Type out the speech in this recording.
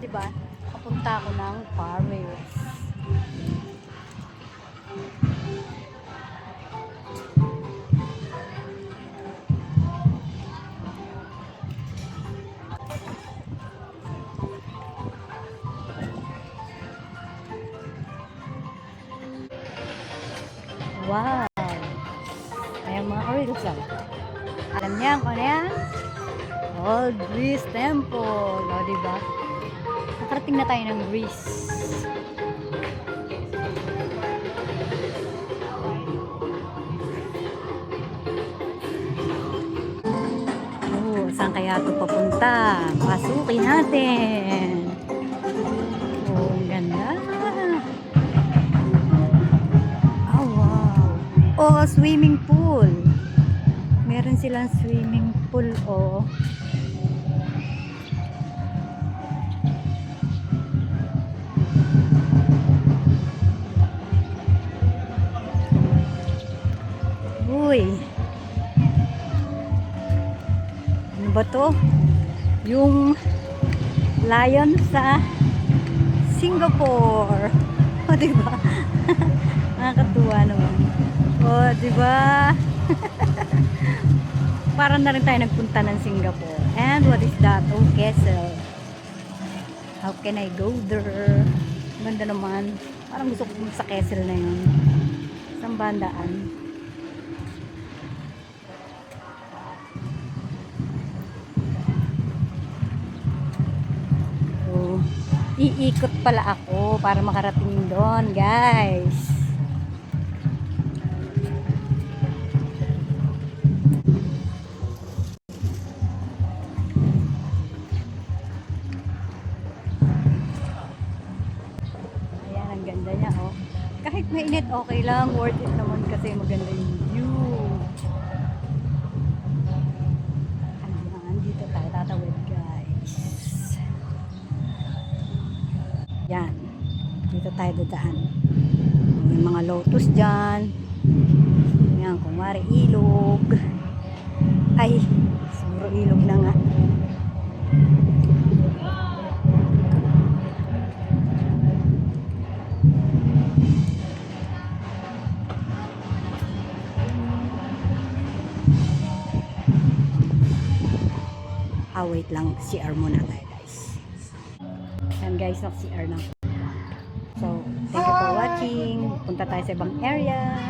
di ba? Papunta ako ng Paris. Wow! Ayan mga ka-reels lang. Alam niya kung ano yan? Old Greece Temple. O, diba? Nakarating na tayo ng Greece. Oh, saan kaya ito papunta? Pasukin natin. Oh, ang ganda. Oh, wow. Oh, swimming pool. Meron silang swimming pool, oh. Uy. Ano ba to? Yung lion sa Singapore. O, diba? Nakakatuwa naman. O, diba? Parang na rin tayo nagpunta ng Singapore. And what is that? Oh, castle. How can I go there? Ganda naman. Parang gusto ko sa castle na yun. Isang bandaan. So, iikot pala ako para makarating doon, guys. Ang ganda niya, oh. Kahit mainit, okay lang. Worth it naman kasi maganda yung view. Ayan, dito tayo tatawid, guys. Yan. Dito tayo dadaan. May mga lotus dyan. Yan, kumari ilog. Ay, siguro ilog na nga. Wait lang, CR muna tayo, guys. Yan, guys, nak-CR na. So, thank you for watching. Punta tayo sa ibang area.